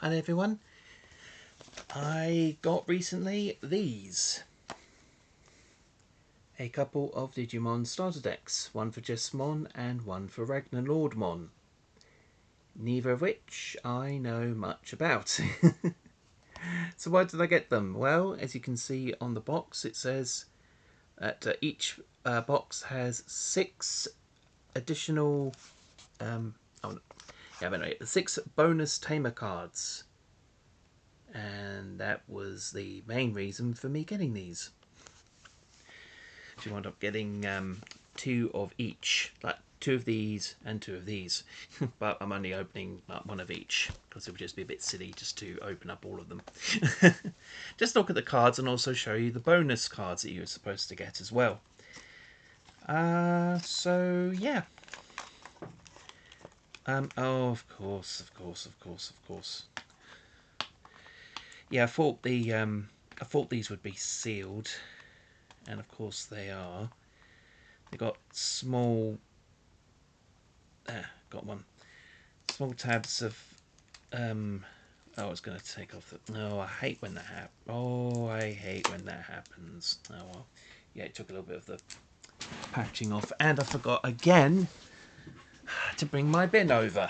Hi everyone. I got recently these. A couple of Digimon starter decks. One for Jesmon and one for RagnaLoardmon. Neither of which I know much about. So why did I get them? Well, as you can see on the box, it says that each box has 6 additional... anyway, 6 bonus tamer cards. And that was the main reason for me getting these. So you wind up getting 2 of each, like 2 of these and 2 of these. But I'm only opening one of each because it would just be a bit silly just to open up all of them. Just look at the cards and also show you the bonus cards that you're supposed to get as well. So yeah. Oh, of course. Yeah, I thought these would be sealed, and of course they are. They got small. Got one. Small tabs of. Oh, I was going to take off the. No, I hate when that happens. Oh, I hate when that happens. Oh well. Yeah, it took a little bit of the patching off, and I forgot again to bring my bin over.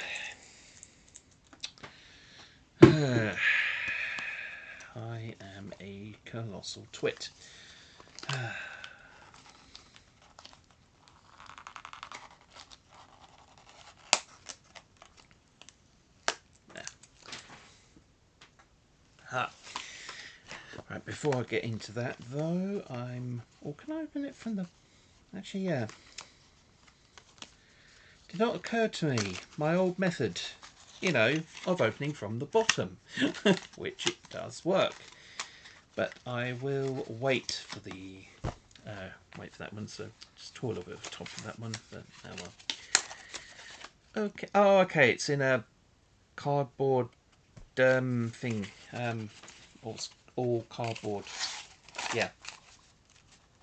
I am a colossal twit. Right, before I get into that though, or can I open it from the... Actually, yeah. Did not occur to me, my old method, you know, of opening from the bottom, which it does work. But I will wait for the... wait for that one, so just tore a little bit of the top of that one, but oh well. Okay, oh okay, it's in a cardboard thing, all cardboard, yeah.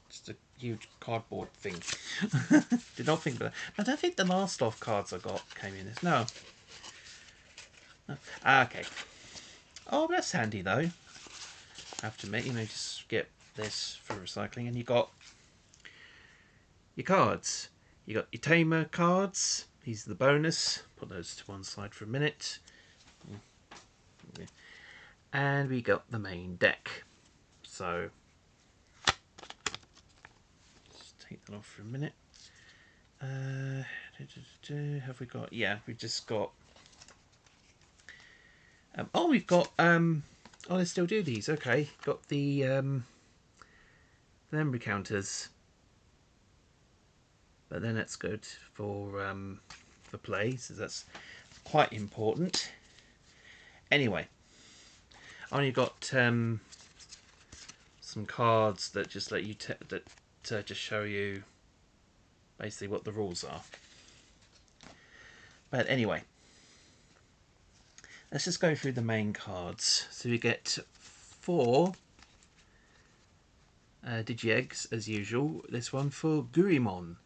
Just a huge cardboard thing. Did not think of that. I don't think the last off cards I got came in this. No. Okay. Oh, that's handy though. I have to admit, you know, just get this for recycling, and you got your cards. You got your tamer cards. These are the bonus. Put those to one side for a minute. And we got the main deck. So just take that off for a minute. Have we got? Yeah, we just got. Oh, we've got. Oh, they still do these. Okay, got the memory counters. But then that's good for play, so that's quite important. Anyway, I only got some cards that just let you just show you basically what the rules are. But anyway, let's just go through the main cards. So we get 4 Digi-Eggs as usual. This one for Gurimon.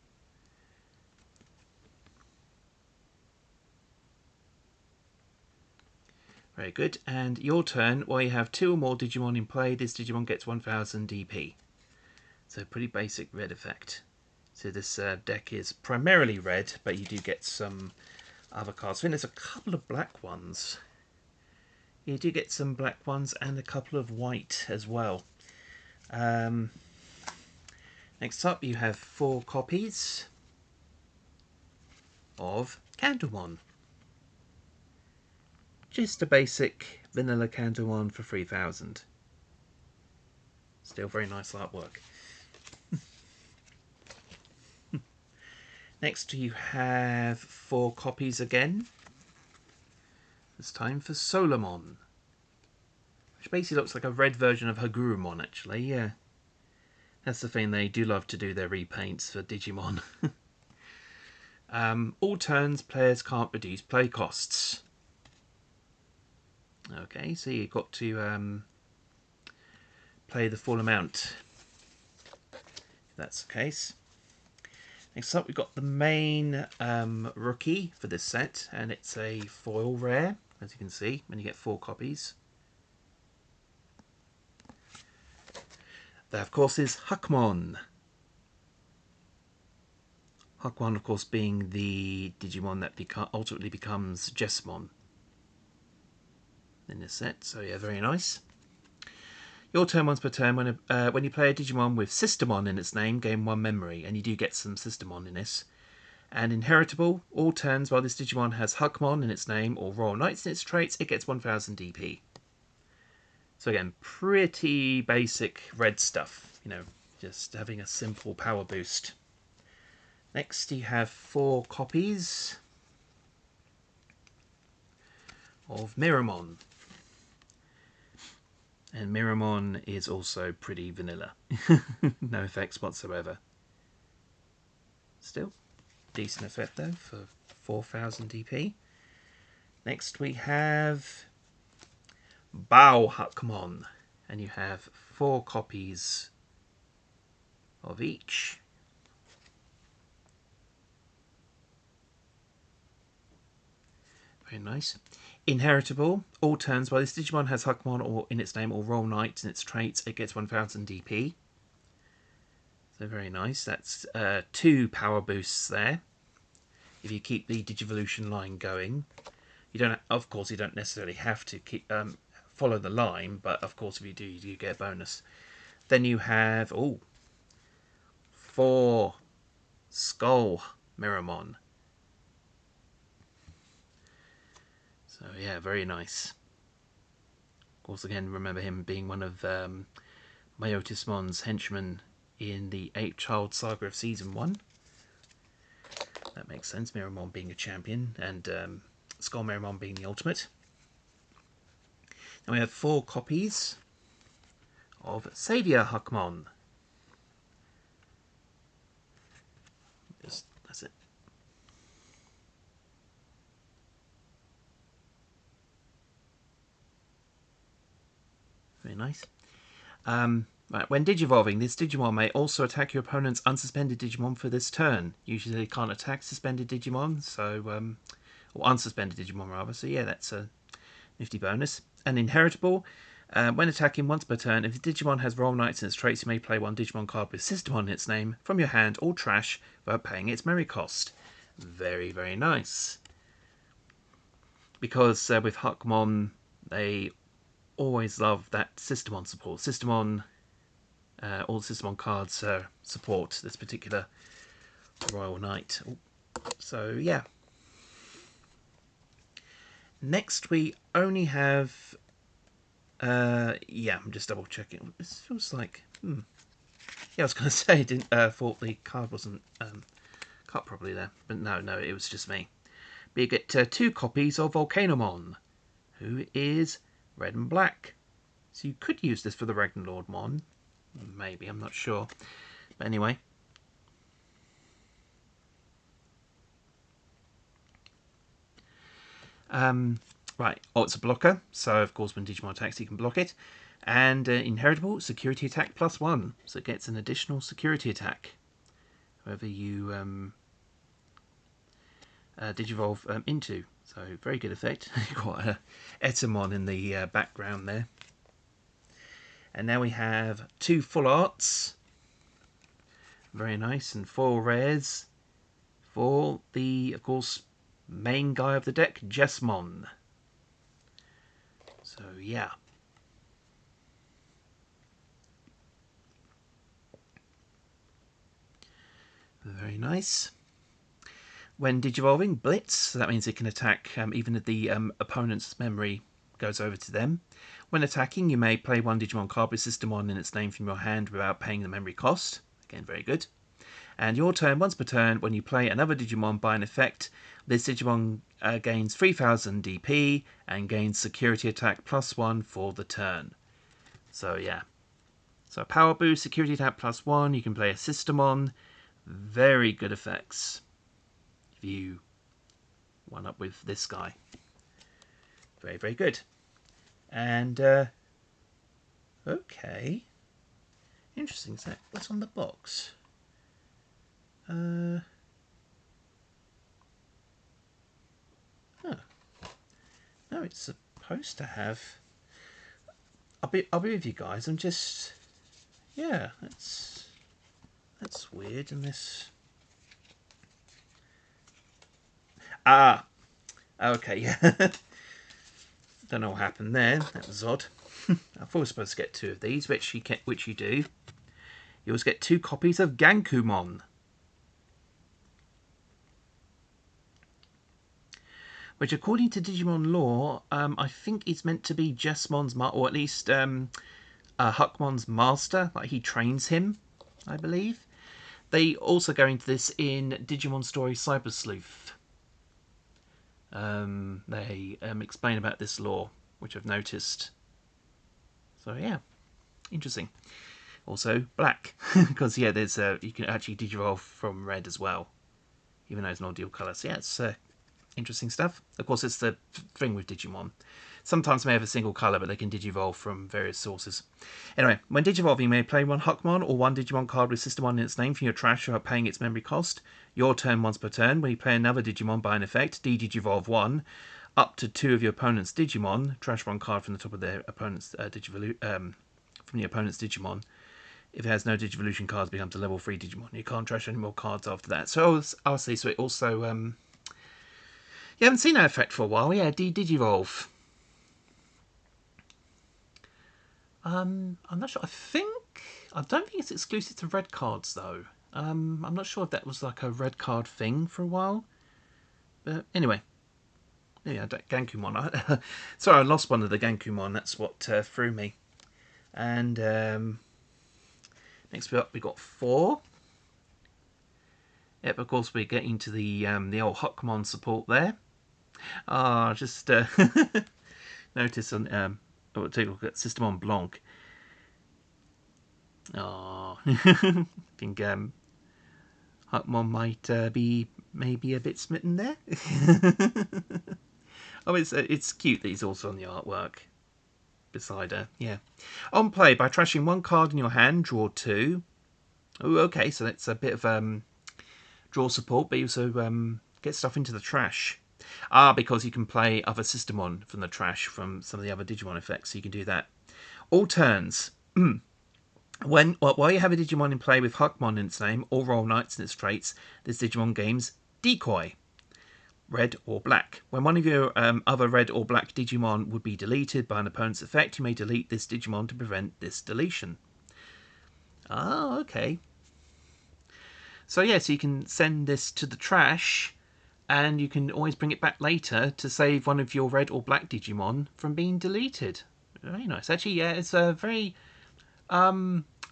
Very good. And your turn, while you have 2 or more Digimon in play, this Digimon gets 1000 DP. So pretty basic red effect. So this deck is primarily red, but you do get some other cards. I think there's a couple of black ones. You do get some black ones and a couple of white as well. Next up you have 4 copies of Candlemon. Just a basic vanilla Candlemon for 3000. Still very nice artwork. Next you have 4 copies again. This time for Solomon. Which basically looks like a red version of Hagurumon actually, yeah. That's the thing, they do love to do their repaints for Digimon. All turns, players can't reduce play costs. Okay, so you've got to play the full amount, if that's the case. Next up we've got the main rookie for this set, and it's a foil rare. as you can see, when you get 4 copies. There, of course, is Huckmon. Huckmon, of course, being the Digimon that ultimately becomes Jesmon in this set. So yeah, very nice. Your turn once per turn. When you play a Digimon with Sistermon in its name, gain 1 memory, and you do get some Sistermon in this. And inheritable, all turns while this Digimon has Huckmon in its name or Royal Knights in its traits, it gets 1000 DP. So again, pretty basic red stuff, you know, just having a simple power boost. Next you have 4 copies of Miramon. And Miramon is also pretty vanilla. No effects whatsoever. Still, decent effect though for 4000 DP. Next we have Bao Huckmon, and you have 4 copies of each. Very nice. Inheritable. All turns while this Digimon has Huckmon or in its name or Royal Knight in its traits, it gets 1000 DP. So very nice. That's 2 power boosts there. If you keep the Digivolution line going, you don't. Of course, you don't necessarily have to keep follow the line, but of course, if you do, you do get a bonus. Then you have 4 Skull Miramon. So yeah, very nice. Of course, again, remember him being one of Myotismon's henchmen in the 8-Child Saga of Season 1. That makes sense, Miramon being a champion and Skull Miramon being the ultimate. Now we have 4 copies of Saviour Huckmon. That's it. Very nice. Right, when Digivolving, this Digimon may also attack your opponent's unsuspended Digimon for this turn. Usually they can't attack suspended Digimon, so or unsuspended Digimon rather, so yeah, that's a nifty bonus. And inheritable, when attacking once per turn, if the Digimon has Royal Knights in its traits, you may play 1 Digimon card with Sistermon in its name from your hand or trash without paying its memory cost. Very, very nice. Because with Huckmon, they always love that Sistermon support. Sistermon, all the Sistermon cards support this particular Royal Knight. So yeah. Next we only have yeah, I'm just double checking. This feels like yeah, I was going to say I didn't thought the card wasn't cut properly there, but no, it was just me. But you get 2 copies of Volcanomon, who is red and black. So you could use this for the RagnaLoardmon, maybe, I'm not sure. But anyway. Right, it's a blocker, so of course when Digimon attacks you can block it. And inheritable, security attack +1, so it gets an additional security attack. Whoever you Digivolve into. So very good effect. Quite a Etamon in the background there. And now we have 2 full arts. Very nice. And 4 rares for the, of course, main guy of the deck, Jesmon. So yeah. Very nice. When Digivolving, Blitz, so that means it can attack even if the opponent's memory goes over to them. When attacking, you may play 1 Digimon card with Sistermon in its name from your hand without paying the memory cost. Again, very good. And your turn, once per turn, when you play another Digimon by an effect, this Digimon gains 3000 DP and gains security attack +1 for the turn. So yeah. So power boost, security attack +1, you can play a Sistermon. Very good effects. If you one up with this guy. Very, very good. And okay. Interesting. So what's on the box? No, it's supposed to have. I'll be with you guys. I'm just, yeah, that's weird. And this, okay, yeah. Don't know what happened there. That was odd. I thought we were supposed to get 2 of these, which you do. You always get 2 copies of Gankumon, which, according to Digimon lore, I think is meant to be Jesmon's or at least Huckmon's master. Like, he trains him, I believe. They also go into this in Digimon Story Cyber Sleuth. They explain about this lore, which I've noticed. So yeah, interesting. Also black, because yeah, there's you can actually digivolve from red as well, even though it's not dual colour. So yeah, it's interesting stuff. Of course, it's the thing with Digimon. Sometimes they may have a single colour, but they can digivolve from various sources. Anyway, when digivolving, you may play 1 Huckmon or 1 Digimon card with System 1 in its name from your trash without paying its memory cost. Your turn once per turn. When you play another Digimon by an effect, de-digivolve 1, up to 2 of your opponent's Digimon. Trash 1 card from the top of their opponent's from the opponent's Digimon. If it has no Digivolution cards, it becomes a level 3 Digimon. You can't trash any more cards after that. So obviously, so it also you haven't seen that effect for a while. Yeah, de-digivolve. I'm not sure. I don't think it's exclusive to red cards though. I'm not sure if that was like a red card thing for a while. But anyway, yeah, Gankumon. Sorry, I lost one of the Gankumon. That's what threw me. And next up we got 4. Yep, of course we're getting to the old Huckmon support there. Just notice on take a look at System on Blanc. I think Huckmon might be maybe a bit smitten there. Oh, it's cute that he's also on the artwork beside her. Yeah. On play, by trashing 1 card in your hand, draw 2. Oh, okay, so that's a bit of draw support, but you also get stuff into the trash. Because you can play other Systemon from the trash from some of the other Digimon effects, so you can do that. All turns. While you have a Digimon in play with Huckmon in its name, or roll knights in its traits, this Digimon gains Decoy, red or black. When one of your other red or black Digimon would be deleted by an opponent's effect, you may delete this Digimon to prevent this deletion. Okay. So yeah, so you can send this to the trash, and you can always bring it back later to save one of your red or black Digimon from being deleted. Very nice. Actually, yeah, it's a very... I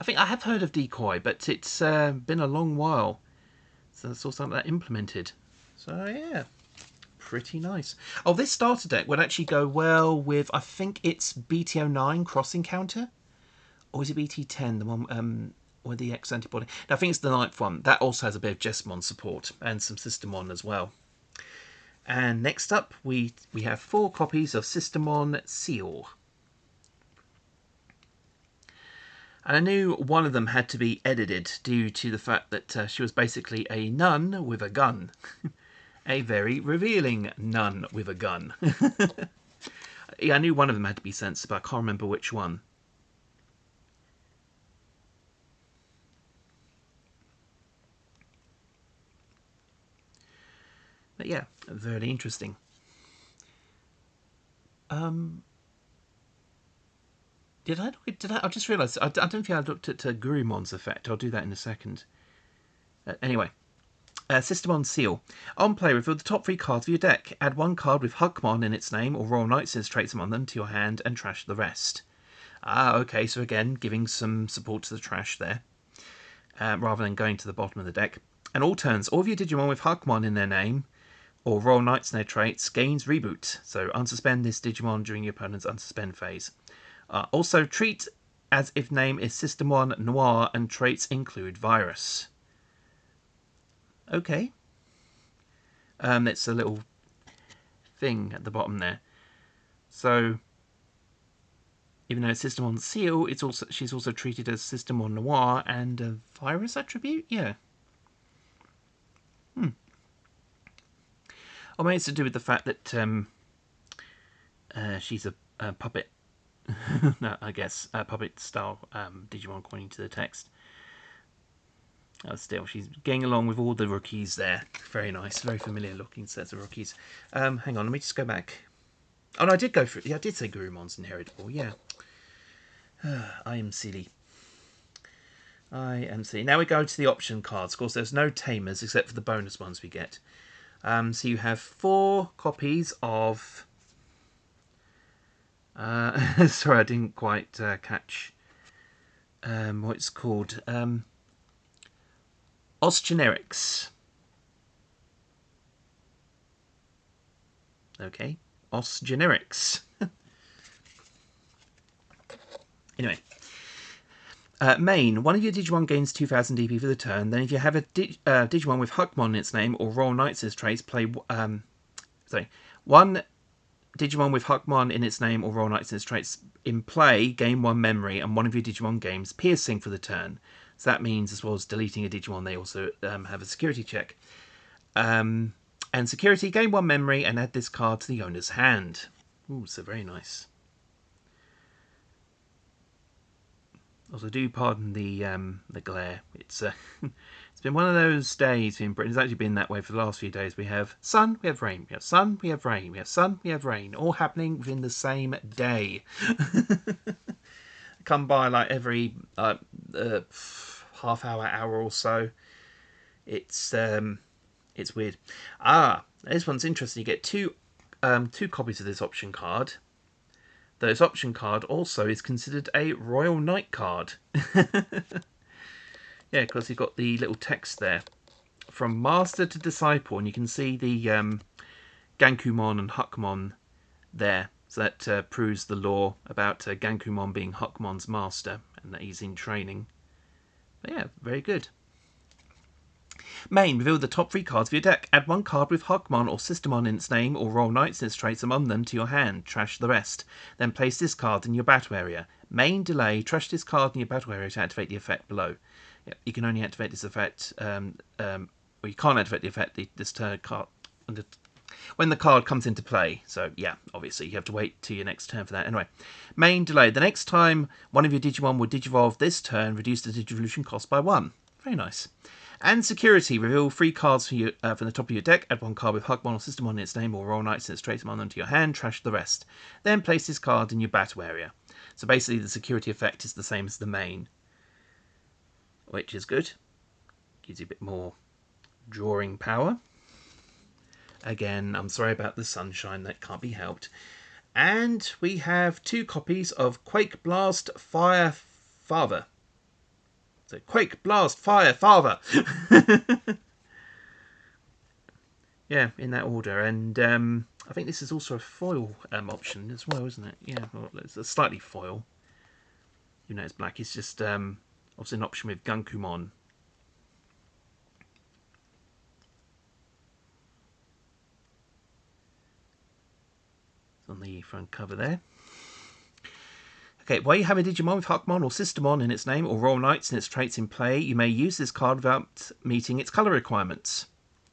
think I have heard of Decoy, but it's been a long while since I saw something like that implemented. So yeah, pretty nice. Oh, this starter deck would actually go well with, I think it's BT09 Cross Encounter, or is it BT10, the one with the X antibody? No, I think it's the 9th one. That also has a bit of Jesmon support and some Systemon as well. And next up, we have 4 copies of Systemon Seal. And I knew one of them had to be edited due to the fact that she was basically a nun with a gun. A very revealing nun with a gun. Yeah, I knew one of them had to be censored, but I can't remember which one. But yeah, very interesting. Did I? I just realised I don't think I looked at Gurumon's effect. I'll do that in a second. Anyway, Systemon Seal. On play, reveal the top 3 cards of your deck. Add 1 card with Huckmon in its name or Royal Knights in its traits among them to your hand and trash the rest. Okay, so again, giving some support to the trash there, rather than going to the bottom of the deck. And all turns, all of your Digimon with Huckmon in their name or Royal Knights in their traits gains Reboot. So unsuspend this Digimon during your opponent's unsuspend phase. Also, treat as if name is Systemon Noir and traits include Virus. Okay. It's a little thing at the bottom there. So, even though it's Systemon Seal, she's also treated as Systemon Noir and a Virus attribute? Yeah. Or maybe it's to do with the fact that she's a puppet. No, I guess puppet style Digimon according to the text. Still, she's getting along with all the rookies there. Very nice, very familiar looking sets of rookies. Hang on, let me just go back. Oh no, I did go through. Yeah, I did say Gurumon's inheritable. Yeah, I am silly. I am silly. Now we go to the option cards. Of course, there's no tamers except for the bonus ones we get. So you have 4 copies of. Sorry, I didn't quite catch what it's called. Os Generics. Okay, Os Generics. Anyway. Main, one of your Digimon gains 2000 DP for the turn. Then if you have a Digimon with Huckmon in its name or Royal Knights as traits, play... one Digimon with Huckmon in its name or Royal Knights as traits in play, gain 1 memory, and one of your Digimon gains Piercing for the turn. So that means, as well as deleting a Digimon, they also have a security check. And security, gain 1 memory and add this card to the owner's hand. Ooh, so very nice. Also, do pardon the glare. It's it's been one of those days in Britain. It's actually been that way for the last few days. We have sun, we have rain, we have sun, we have rain, we have sun, we have rain, all happening within the same day. Come by like every half hour or so. It's weird. This one's interesting. You get two copies of this option card. This option card also is considered a Royal Knight card. Yeah, because you've got the little text there. From Master to Disciple, and you can see the Gankumon and Huckmon there. So that proves the lore about Gankumon being Huckmon's master, and that he's in training. But yeah, very good. Main, reveal the top 3 cards of your deck. Add 1 card with Huckmon or Sistermon in its name or Royal Knights in its traits among them to your hand. Trash the rest. Then place this card in your battle area. Main, delay. Trash this card in your battle area to activate the effect below. Yeah, you can only activate this effect, or you can't activate the effect this turn card when the card comes into play. So yeah, obviously you have to wait till your next turn for that. Anyway, main, delay. The next time one of your Digimon will Digivolve this turn, reduce the Digivolution cost by 1. Very nice. And security, reveal 3 cards from the top of your deck. Add 1 card with Huckmon or Sistermon in its name or Royal Knights in its traits among them to your hand. Trash the rest. Then place this card in your battle area. So basically the security effect is the same as the main, which is good. Gives you a bit more drawing power. Again, I'm sorry about the sunshine, that can't be helped. And we have 2 copies of Quake Blast Fire Father. So Quake Blast Fire Father. Yeah, in that order. And I think this is also a foil option as well, isn't it? Yeah, well, it's a slightly foil. You know, it's black. It's just obviously an option with Gankumon. It's on the front cover there. Okay, while you have a Digimon with Huckmon or Sistermon in its name or Royal Knights in its traits in play, you may use this card without meeting its colour requirements.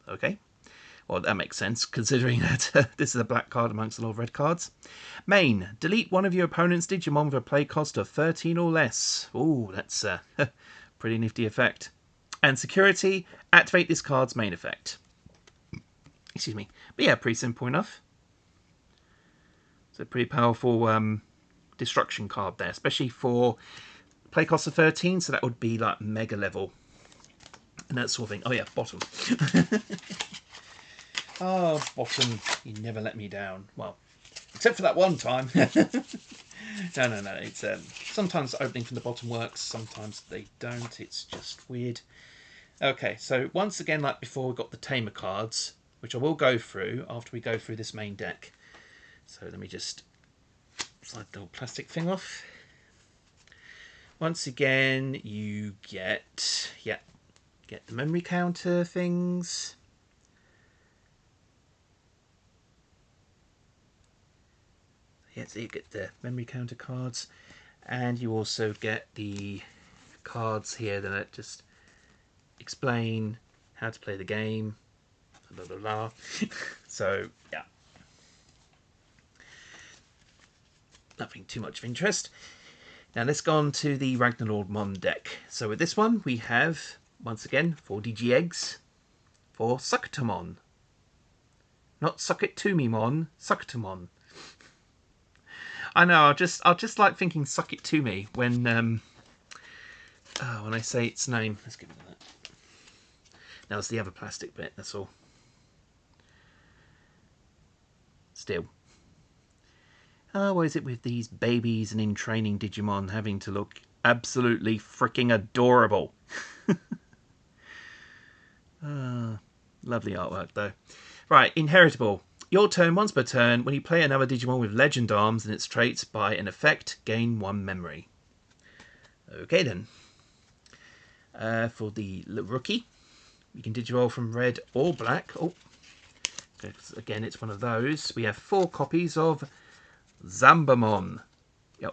Okay, well that makes sense considering that this is a black card amongst a lot of red cards. Main, delete one of your opponent's Digimon with a play cost of 13 or less. Ooh, that's a pretty nifty effect. And security, activate this card's main effect. Excuse me. But yeah, pretty simple enough. It's a pretty powerful destruction card there, especially for play cost of 13, so that would be like mega level and that sort of thing. Oh yeah, bottom. Oh, bottom, you never let me down. Well, except for that one time. No. It's sometimes opening from the bottom works, sometimes they don't. It's just weird. Okay, so once again, like before, we've got the tamer cards, which I will go through after we go through this main deck. So let me just slide the little plastic thing off. Once again, you get the memory counter things. Yeah, so you get the memory counter cards, and you also get the cards here that just explain how to play the game. Blah blah blah. So yeah. nothing too much of interest. Now let's go on to the RagnaLoardmon deck. So with this one, we have, once again, 4 DG eggs for Suckutomon. Not Suck It To Me Mon, Suckutomon. I know, I'll just like thinking Suck It To Me when I say its name. Let's give it that. Now it's the other plastic bit, that's all. Still. What is it with these babies and in training Digimon having to look absolutely freaking adorable? Lovely artwork though. Right, inheritable. Your turn, once per turn. When you play another Digimon with legend arms and its traits, by an effect, gain 1 memory. Okay then. For the rookie, you can Digivolve from red or black. Oh, again, it's one of those. We have 4 copies of Zambamon. Oh,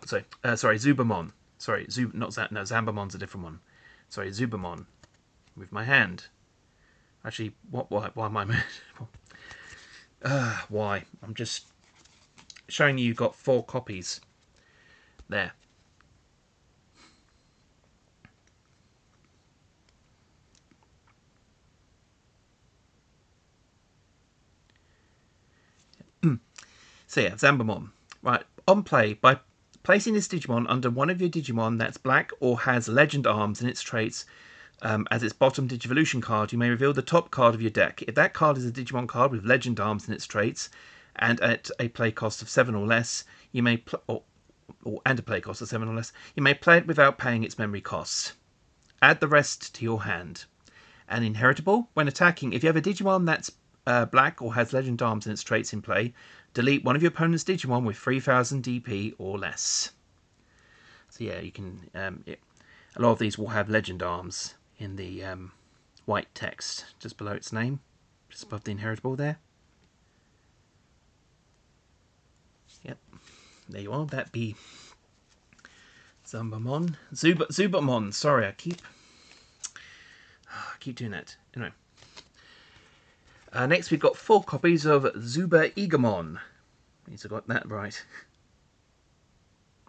sorry, Zubamon. Sorry, not that. No, Zambamon's a different one. Sorry, Zubamon. With my hand. Actually, why am I? Why? I'm just showing you've got 4 copies. There. So yeah, Zambamon. Right, on play, by placing this Digimon under one of your Digimon that's black or has legend arms in its traits as its bottom Digivolution card, you may reveal the top card of your deck. If that card is a Digimon card with legend arms in its traits and at a play cost of 7 or less, you may and a play cost of 7 or less, you may play it without paying its memory costs. Add the rest to your hand. And inheritable, when attacking, if you have a Digimon that's black or has legend arms in its traits in play, delete one of your opponent's Digimon with 3000 DP or less. So yeah, you can. A lot of these will have legend arms in the white text just below its name, just above the inheritable there. Yep, there you are. That be Zambamon, Zubamon. Sorry, I keep doing that. Anyway. Next, we've got 4 copies of Zubaigamon. At least I got that right.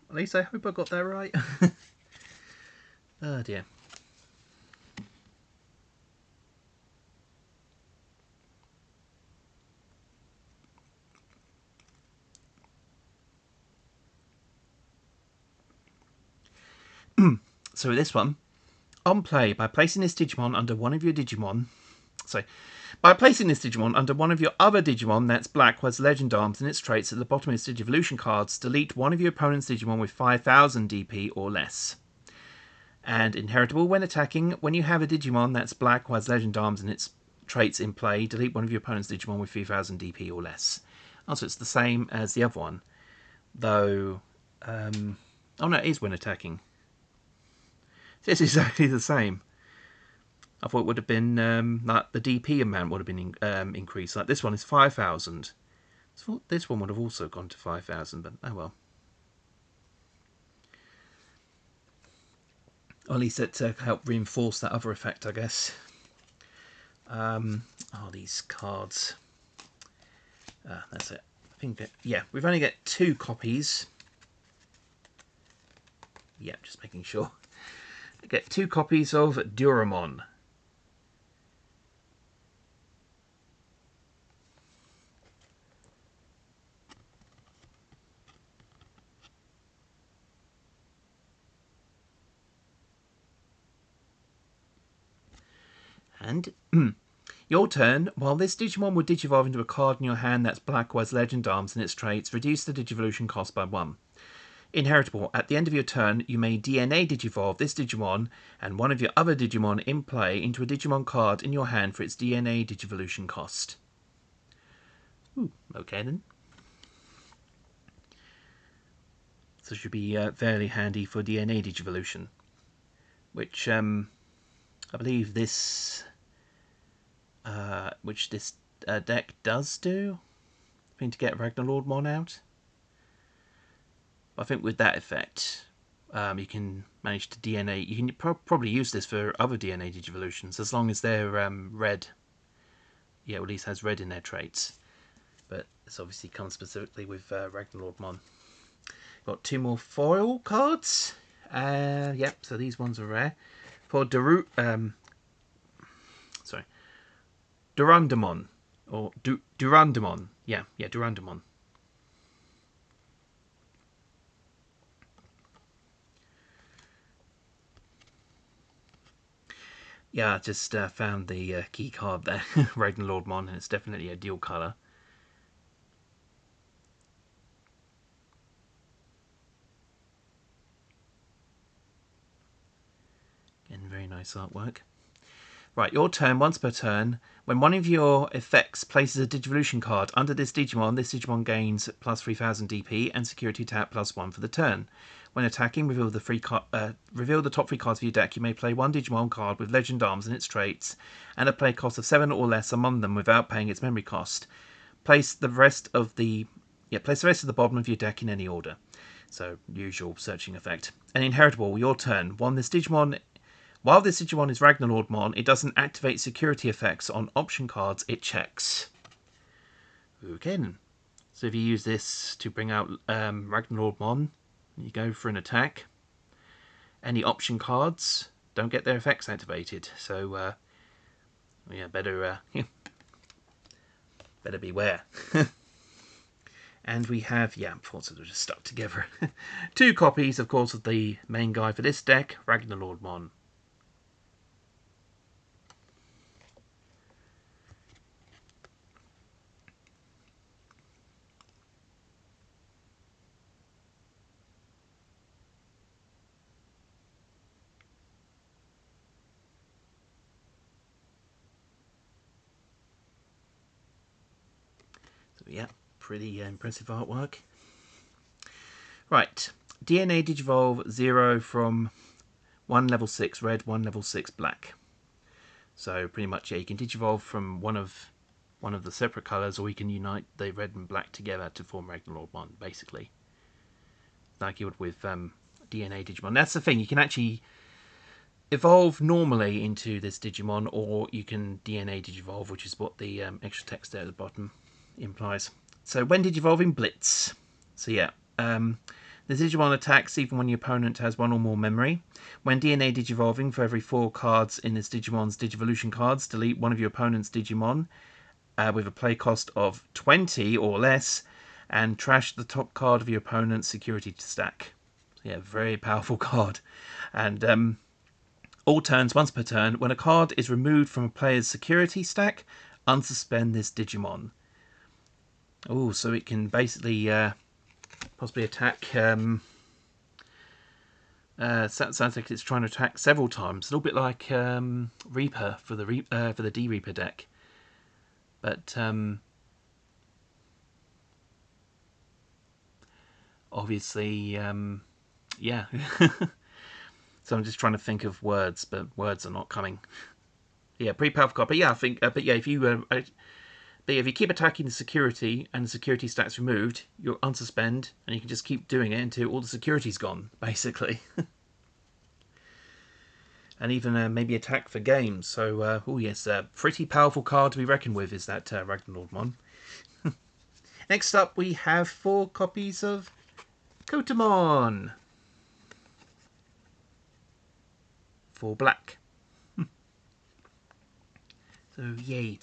At least I hope I got that right. Oh dear. So with this one, on play, by placing this Digimon under one of your Digimon... Sorry. By placing this Digimon under one of your other Digimon that's black who has legend arms and its traits at the bottom of its Digivolution cards, delete one of your opponent's Digimon with 5000 DP or less. And inheritable, when attacking, when you have a Digimon that's black who has legend arms and its traits in play, delete one of your opponent's Digimon with 3000 DP or less. Also, it's the same as the other one, though... oh no, it is when attacking. It's exactly the same. I thought it would have been like the DP amount would have been increased. Like this one is 5000. I thought this one would have also gone to 5000, but oh well. Or at least it helped reinforce that other effect, I guess. These cards. That's it. I think yeah, we've only got 2 copies. Yeah, just making sure. I get 2 copies of Duramon. And your turn. While this Digimon will Digivolve into a card in your hand that's black or has legend arms in its traits, reduce the Digivolution cost by 1. Inheritable. At the end of your turn, you may DNA Digivolve this Digimon and one of your other Digimon in play into a Digimon card in your hand for its DNA Digivolution cost. Ooh, okay then. So it should be fairly handy for DNA Digivolution, which I believe this deck does do. I mean, to get RagnaLoardmon out. I think with that effect, you can manage to DNA. You can probably use this for other DNA Digivolutions as long as they're red. Yeah, or at least has red in their traits. But this obviously comes specifically with RagnaLoardmon. Got 2 more foil cards. Yep, so these ones are rare. For Durandamon. Or Durandamon. Yeah, Durandamon. Yeah, I just found the key card there, RagnaLoardmon, and it's definitely a dual colour. Again, very nice artwork. Right, your turn. Once per turn, when one of your effects places a Digivolution card under this Digimon gains plus 3000 DP and security tap +1 for the turn. When attacking, reveal the top 3 cards of your deck. You may play one Digimon card with Legend Arms and its traits, and a play cost of 7 or less among them without paying its memory cost. Place the rest of the bottom of your deck in any order. So, usual searching effect. An inheritable, your turn. While this Digimon is RagnaLoardmon, it doesn't activate security effects on option cards it checks. Okay then. So if you use this to bring out RagnaLoardmon, you go for an attack. Any option cards don't get their effects activated. So, yeah, better beware. And we have, unfortunately they're just stuck together. 2 copies, of course, of the main guy for this deck, RagnaLoardmon. So yeah, pretty impressive artwork. Right, DNA Digivolve 0 from 1 level 6 red, 1 level 6 black. So pretty much, yeah, you can Digivolve from one of the separate colours, or you can unite the red and black together to form RagnaLoardmon, basically. Like you would with DNA Digimon. That's the thing, you can actually evolve normally into this Digimon, or you can DNA Digivolve, which is what the extra text there at the bottom implies. So when Digivolving, Blitz. So yeah, the Digimon attacks even when your opponent has 1 or more memory. When DNA Digivolving, for every 4 cards in this Digimon's Digivolution cards, delete one of your opponent's Digimon with a play cost of 20 or less, and trash the top card of your opponent's security stack. So yeah, very powerful card. And all turns, once per turn, when a card is removed from a player's security stack, unsuspend this Digimon. Oh, so it can basically possibly attack. Sounds like it's trying to attack several times. A little bit like Reaper for the D Reaper deck, but obviously, yeah. So I'm just trying to think of words, but words are not coming. Yeah, pretty powerful card. But yeah, I think. But yeah, if you keep attacking the security and the security stack's removed, you'll unsuspend, and you can just keep doing it until all the security's gone, basically. And even maybe attack for games. So, oh yes, pretty powerful card to be reckoned with is that RagnaLoardmon. Next up, we have 4 copies of Kotamon. For black. So, yay.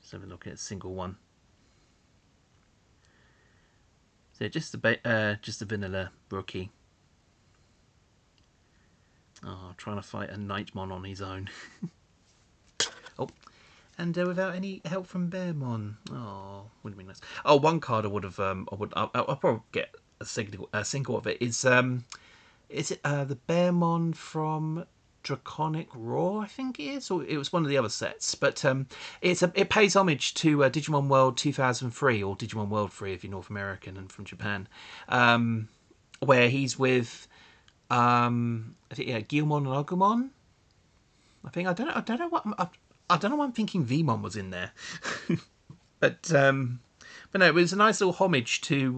Just have a look at a single one. So just a vanilla rookie. Oh, trying to fight a Nightmon on his own. Oh, and without any help from Bearmon. Oh, would have been nice. Oh, one card I would have. I'll probably get a single of it. Is it the Bearmon from Draconic Roar? I think it is, or it was one of the other sets. But it pays homage to Digimon World 2003, or Digimon World 3 if you're North American and from Japan, where he's with. I think Guilmon and Agumon. I think I don't know why I'm thinking Vmon was in there, but no, it was a nice little homage to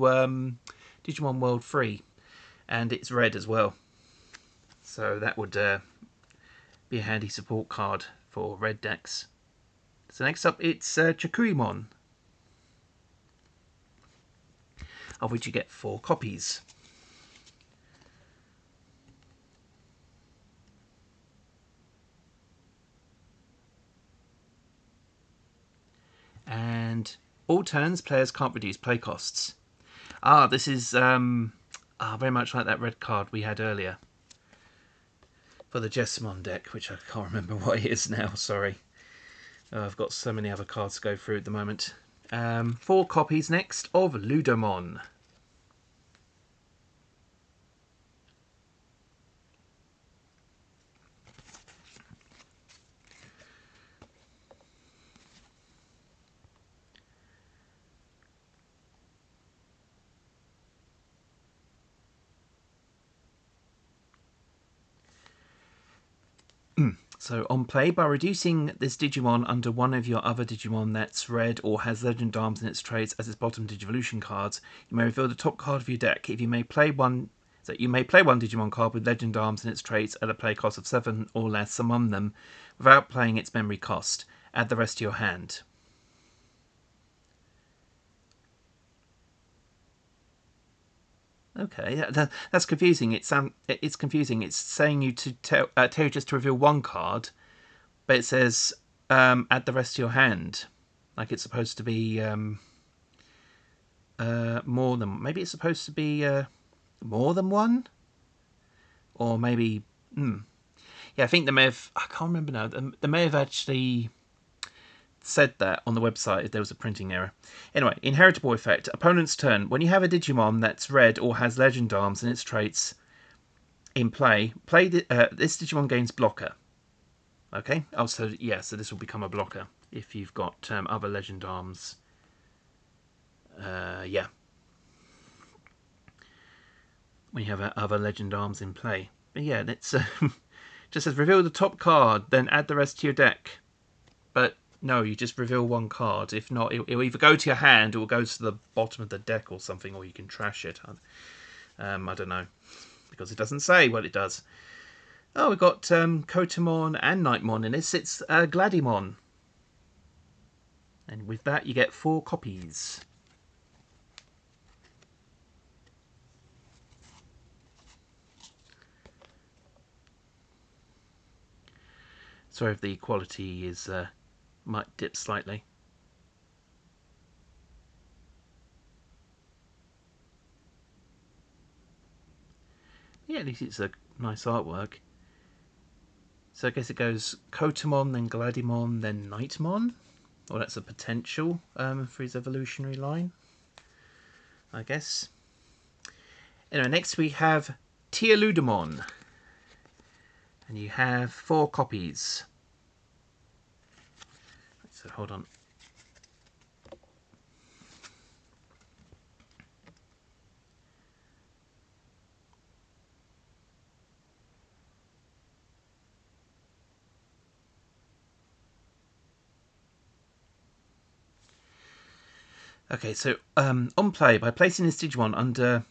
Digimon World 3, and it's red as well, so that would be a handy support card for red decks. So next up, it's Chakurimon. of which you get 4 copies. And all turns, players can't reduce play costs. Ah, this is very much like that red card we had earlier for the Jesmon deck, which I can't remember what it is now, sorry. I've got so many other cards to go through at the moment. 4 copies next of Ludomon. So on play, by reducing this Digimon under one of your other Digimon that's red or has Legend Arms in its traits as its bottom Digivolution cards, you may reveal the top card of your deck. If you may play one, so you may play one Digimon card with Legend Arms in its traits at a play cost of 7 or less among them, without playing its memory cost. Add the rest to your hand. Okay, that's confusing. It's confusing. It's saying you to tell you just to reveal one card, but it says add the rest to your hand, like it's supposed to be more than. Maybe it's supposed to be more than one, or maybe. Yeah, I think they may have. I can't remember now. They may have actually said that on the website if there was a printing error. Anyway, inheritable effect. Opponent's turn. When you have a Digimon that's red or has Legend Arms in its traits in play, this Digimon gains blocker. Okay? Oh, so yeah, so this will become a blocker if you've got other Legend Arms. Yeah. When you have other Legend Arms in play. But yeah, it's just says reveal the top card, then add the rest to your deck. But no, you just reveal one card. If not, it'll either go to your hand or it'll go to the bottom of the deck or something, or you can trash it. I don't know, because it doesn't say what it does. Oh, we've got Kotamon and Nightmon in this. It's Gladimon. And with that, you get 4 copies. Sorry if the quality is might dip slightly. Yeah, at least it's a nice artwork. So I guess it goes Kotamon, then Gladimon, then Nightmon. Well, that's a potential for his evolutionary line, I guess. Anyway, next we have Ludomon. And you have 4 copies. So hold on. Okay, so on play, by placing this Digimon under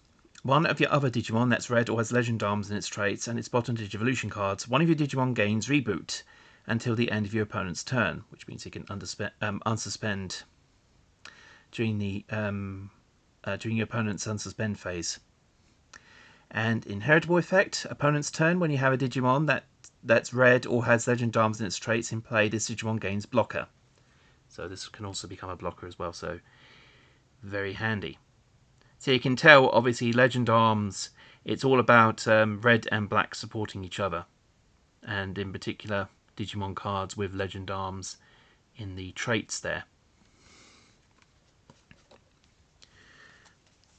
one of your other Digimon that's red or has Legend Arms in its traits and its bottom Digivolution cards, one of your Digimon gains reboot until the end of your opponent's turn, which means you can unsuspend during the during your opponent's unsuspend phase. And inheritable effect, opponent's turn, when you have a Digimon that's red or has Legend Arms in its traits in play, this Digimon gains blocker. So this can also become a blocker as well, so very handy. So you can tell, obviously, Legend Arms, it's all about red and black supporting each other. And in particular, Digimon cards with Legend Arms in the traits there.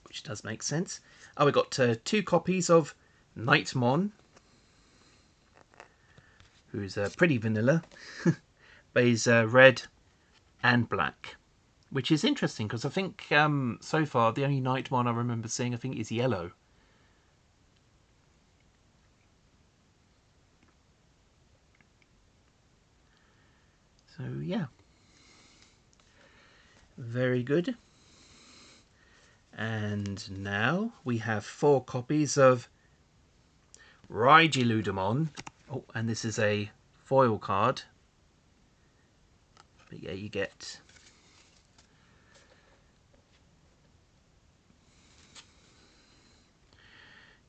Which does make sense. Oh, we got 2 copies of Nightmon, who's pretty vanilla, but he's red and black. Which is interesting, because I think so far the only Nightmon I remember seeing, I think, is yellow. So, yeah. Very good. And now we have 4 copies of Ludomon. Oh, and this is a foil card. But yeah, you get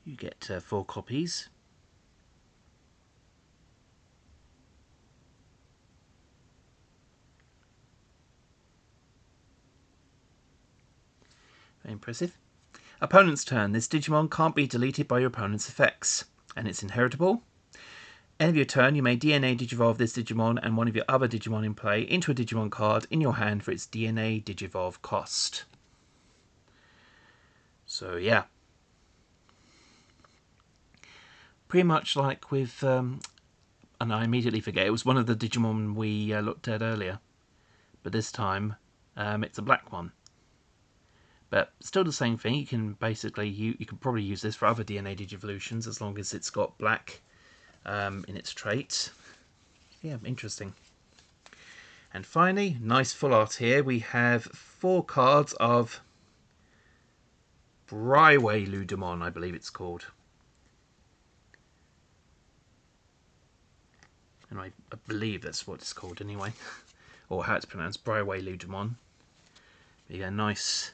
You get 4 copies. Very impressive. Opponent's turn. This Digimon can't be deleted by your opponent's effects, and it's inheritable. End of your turn, you may DNA Digivolve this Digimon and one of your other Digimon in play into a Digimon card in your hand for its DNA Digivolve cost. So yeah. Pretty much like with, and I immediately forget, it was one of the Digimon we looked at earlier. But this time, it's a black one. But still the same thing, you can basically, you can probably use this for other DNA Digivolutions as long as it's got black in its traits. Yeah, interesting. And finally, nice full art here, we have 4 cards of RagnaLoardmon, I believe it's called. And I believe that's what it's called anyway. Or how it's pronounced, RagnaLoardmon. You get a nice,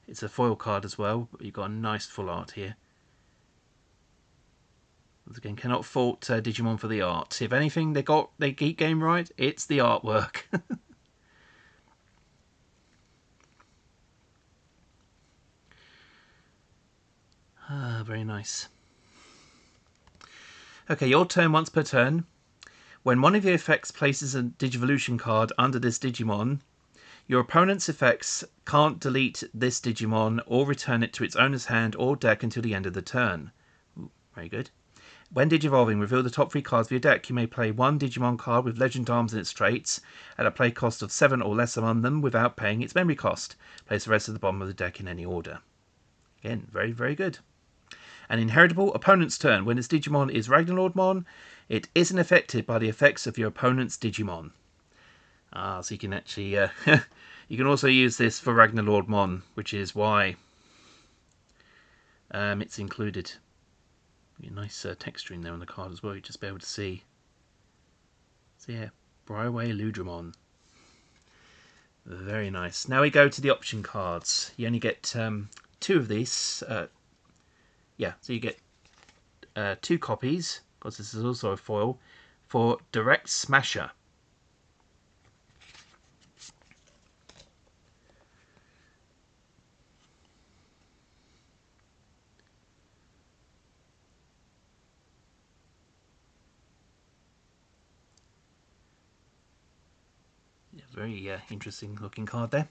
it's a foil card as well, but you've got a nice full art here. Once again, cannot fault Digimon for the art. If anything they keep game right, it's the artwork. Very nice. Okay, your turn once per turn. When one of your effects places a Digivolution card under this Digimon, your opponent's effects can't delete this Digimon or return it to its owner's hand or deck until the end of the turn. Ooh, very good. When Digivolving, reveal the top 3 cards of your deck. You may play 1 Digimon card with Legend Arms in its traits at a play cost of 7 or less among them without paying its memory cost. Place the rest at the bottom of the deck in any order. Again, very, very good. An inheritable opponent's turn. When this Digimon is RagnaLoardmon, it isn't affected by the effects of your opponent's Digimon. So you can actually, you can also use this for RagnaLoardmon, which is why it's included. A nice texturing there on the card as well. You just be able to see. So yeah, RagnaLoardmon. Very nice. Now we go to the option cards. You only get 2 of these. Yeah, so you get 2 copies, because this is also a foil, for Direct Smasher. Yeah, very interesting looking card there.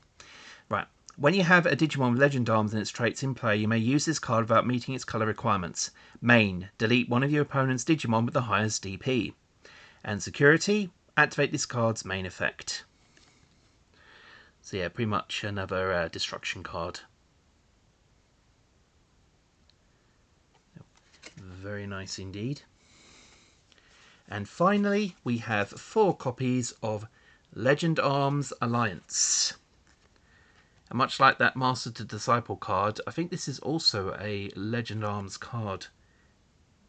Right. When you have a Digimon with Legend Arms and its traits in play, you may use this card without meeting its colour requirements. Main, delete one of your opponent's Digimon with the highest DP. And security, activate this card's main effect. So yeah, pretty much another destruction card. Very nice indeed. And finally, we have 4 copies of Legend Arms Alliance. And much like that Master to Disciple card, I think this is also a Legend Arms card.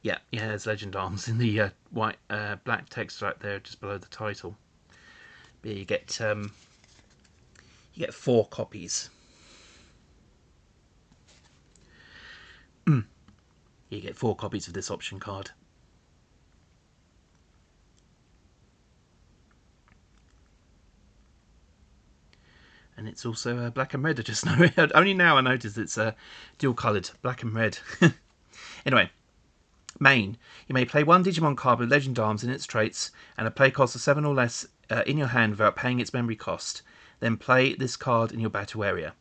Yeah, there's Legend Arms in the white, black text right there, just below the title. But you get 4 copies. You get 4 copies of this option card. And it's also black and red. I just know only now I noticed it's dual coloured, black and red. Anyway, main. You may play 1 Digimon card with Legend Arms in its traits and a play cost of 7 or less in your hand without paying its memory cost. Then play this card in your battle area.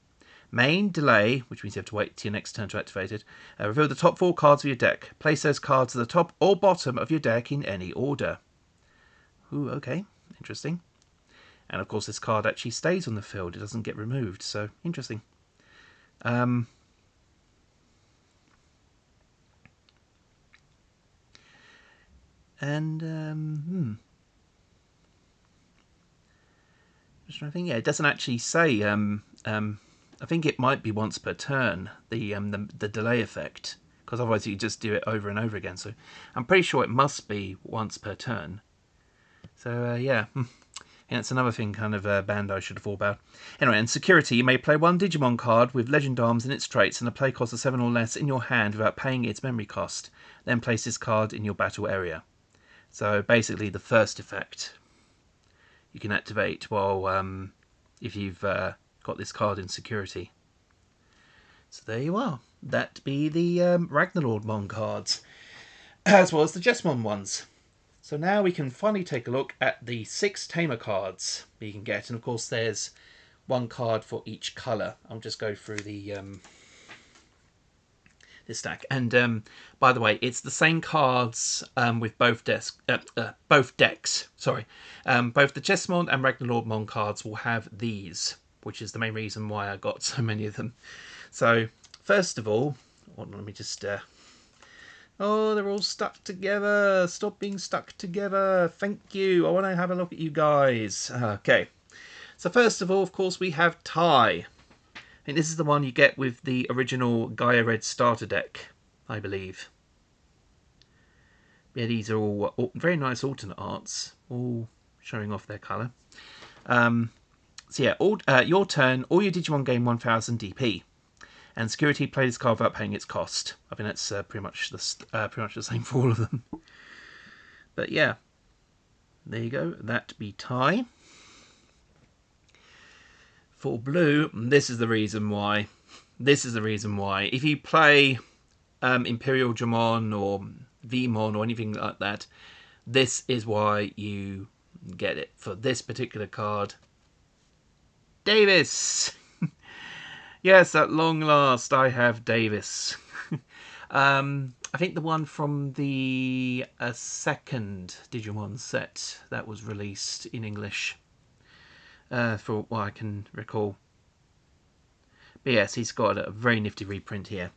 Main, delay, which means you have to wait till your next turn to activate it. Reveal the top 4 cards of your deck. Place those cards at the top or bottom of your deck in any order. Ooh, okay, interesting. And of course this card actually stays on the field, it doesn't get removed, so interesting. Just trying to think, yeah, it doesn't actually say, I think it might be once per turn, the delay effect, because otherwise you just do it over and over again, so I'm pretty sure it must be once per turn. So yeah. Yeah, it's another thing kind of banned I should have thought about. Anyway, in security, you may play one Digimon card with Legend Arms in its traits and a play cost of 7 or less in your hand without paying its memory cost. Then place this card in your battle area. So basically the first effect you can activate while if you've got this card in security. So there you are. That be the RagnaLoardmon cards, as well as the Jesmon ones. So now we can finally take a look at the 6 Tamer cards you can get. And of course there's one card for each colour. I'll just go through the this stack. And by the way, it's the same cards with both decks. Sorry. Both the Jesmon and RagnaLoardmon cards will have these, which is the main reason why I got so many of them. So first of all, let me just... oh, they're all stuck together. Stop being stuck together. Thank you. I want to have a look at you guys. Okay. So first of all, of course, we have Tai. I think this is the one you get with the original Gaia Red starter deck, I believe. Yeah, these are all very nice alternate arts, all showing off their colour. So yeah, your turn. All your Digimon gain 1000 DP. And security, play this card without paying its cost. I think that's pretty much the same for all of them. But yeah, there you go. That be Tai. For blue, this is the reason why. This is the reason why. If you play Imperial Dramon or Vmon or anything like that, this is why you get it. For this particular card, Davis. Yes, at long last, I have Davis. I think the one from the second Digimon set that was released in English, for what I can recall. But yes, he's got a very nifty reprint here.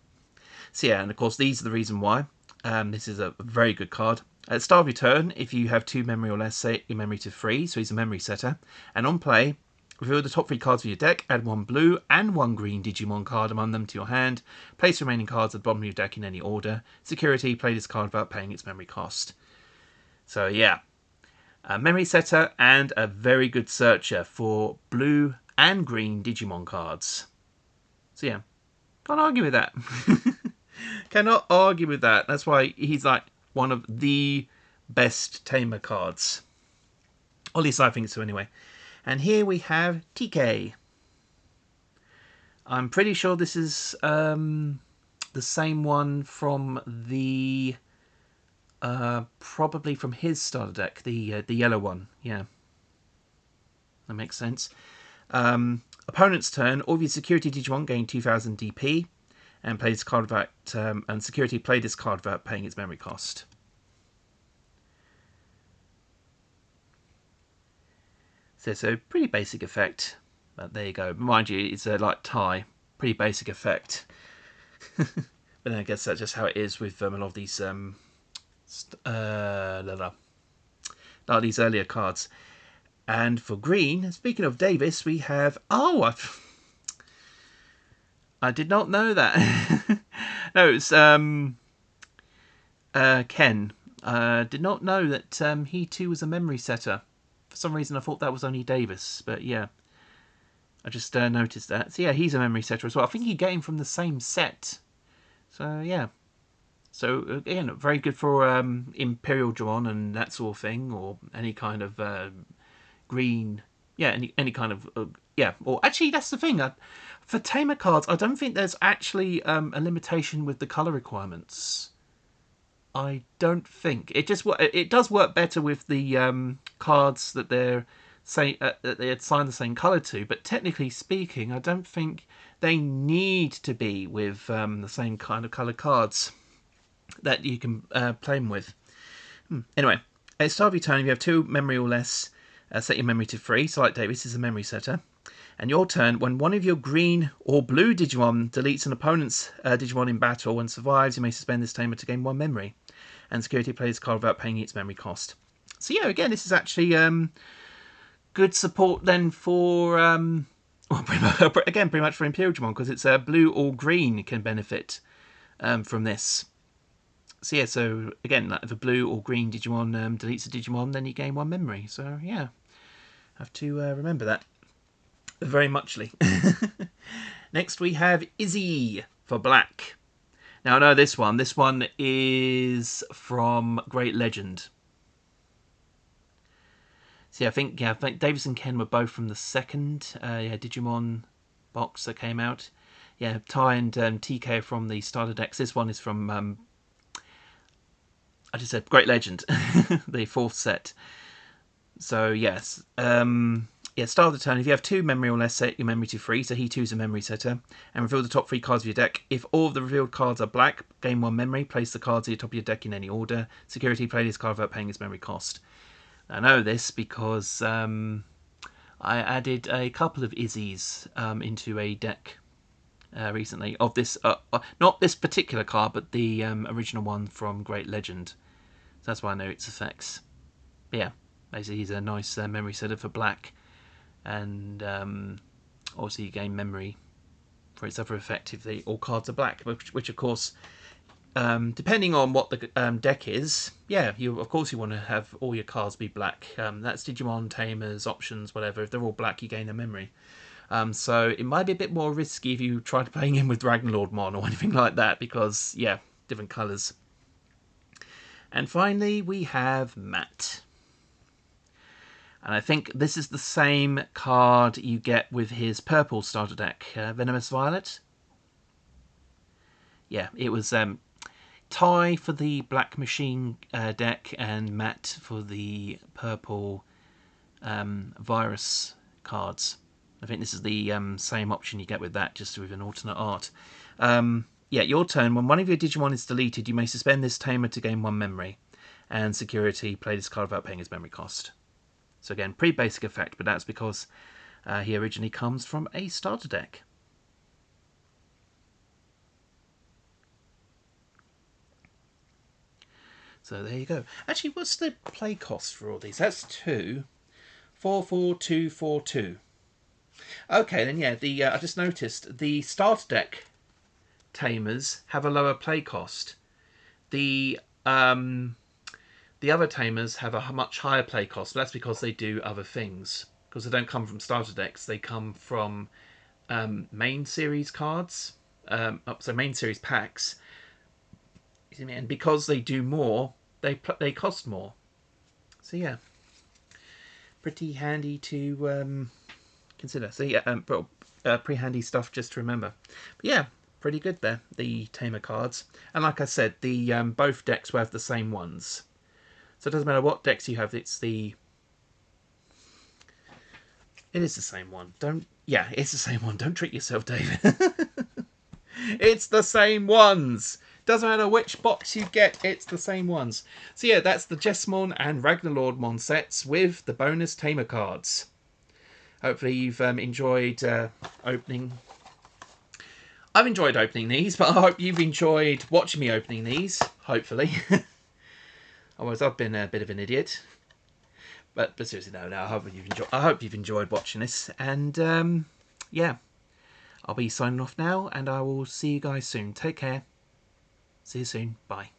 So yeah, and of course, these are the reason why. This is a very good card. At the start of your turn, if you have 2 memory or less, set your memory to 3, so he's a memory setter. And on play, reveal the top 3 cards of your deck, add 1 blue and 1 green Digimon card among them to your hand. Place the remaining cards at the bottom of your deck in any order. Security, play this card without paying its memory cost. So yeah, a memory setter and a very good searcher for blue and green Digimon cards. So yeah, can't argue with that. Cannot argue with that. That's why he's like one of the best Tamer cards. Or at least I think so anyway. And here we have TK. I'm pretty sure this is the same one from the... probably from his starter deck, the yellow one. Yeah, that makes sense. Opponent's turn. All of your security Digimon gain 2000 DP. And play this card without... and security, play this card without paying its memory cost. So pretty basic effect, but there you go. Mind you, it's like Tai, pretty basic effect. But then I guess that's just how it is with a lot of these like these earlier cards. And for green, speaking of Davis, we have I did not know that. No, it's Ken. Did not know that he too was a memory setter. For some reason I thought that was only Davis, but yeah, I just noticed that. So yeah, he's a memory setter as well. I think you get him from the same set. So yeah. So again, very good for Imperial Dramon and that sort of thing, or any kind of green, yeah, any kind of yeah. Or actually, that's the thing. For Tamer cards, I don't think there's actually a limitation with the color requirements. I don't think it does work better with the cards that they're that they assign the same color to. But technically speaking, I don't think they need to be with the same kind of color cards that you can play them with. Anyway, at the start of your turn, if you have 2 memory or less, set your memory to 3. So like Davis is a memory setter. And your turn, when one of your green or blue Digimon deletes an opponent's Digimon in battle and survives, you may suspend this Tamer to gain 1 memory. And security plays card without paying its memory cost. So yeah, again, this is actually good support then for again, pretty much for Imperial Digimon, because it's blue or green can benefit from this. So yeah, so again, if a blue or green Digimon deletes a Digimon, then you gain 1 memory. So yeah, Have to remember that very muchly. Next we have Izzy for black. Now I know this one. This one is from Great Legend. See, I think Davis and Ken were both from the second Digimon box that came out. Yeah, Ty and TK are from the starter decks. This one is from I just said Great Legend, the fourth set. So yes, start of the turn. If you have 2 memory or less, set your memory to 3. So he 2 is a memory setter, and reveal the top 3 cards of your deck. If all of the revealed cards are black, gain 1 memory. Place the cards at the top of your deck in any order. Security, play this card without paying its memory cost. I know this because I added a couple of Izzies into a deck recently of this, not this particular card, but the original one from Great Legend. So that's why I know its effects. But yeah, basically he's a nice memory setter for black, and also you gain memory for its other effect if all cards are black, which of course, depending on what the deck is, yeah, you want to have all your cards be black. That's Digimon, Tamers, Options, whatever. If they're all black, you gain a memory. So it might be a bit more risky if you try to play in with RagnaLoardmon or anything like that, because yeah, different colours. And finally we have Matt. And I think this is the same card you get with his purple starter deck, Venomous Violet. Yeah, it was Ty for the Black Machine deck and Matt for the purple Virus cards. I think this is the same option you get with that, just with an alternate art. Yeah, your turn. When one of your Digimon is deleted, you may suspend this tamer to gain 1 memory. And security, play this card without paying its memory cost. So again, pretty basic effect, but that's because he originally comes from a starter deck. So there you go. Actually, what's the play cost for all these? That's 2. 4, 4, 2, 4, 2. Okay, then yeah, I just noticed the starter deck tamers have a lower play cost. The other tamers have a much higher play cost. But that's because they do other things. Because they don't come from starter decks, they come from main series cards. So main series packs. And because they do more, they cost more. So yeah, pretty handy to consider. So yeah, pretty handy stuff just to remember. But yeah, pretty good there, the tamer cards. And like I said, the both decks will have the same ones. So it doesn't matter what decks you have. It is the same one. It's the same one. Don't trick yourself, David. It's the same ones. Doesn't matter which box you get, it's the same ones. So yeah, that's the Jesmon and RagnaLoardmon sets with the bonus tamer cards. Hopefully you've enjoyed opening. I've enjoyed opening these, but I hope you've enjoyed watching me opening these, hopefully. Otherwise I've been a bit of an idiot. But seriously, no, I hope you've enjoyed watching this. And yeah, I'll be signing off now, and I will see you guys soon. Take care. See you soon. Bye.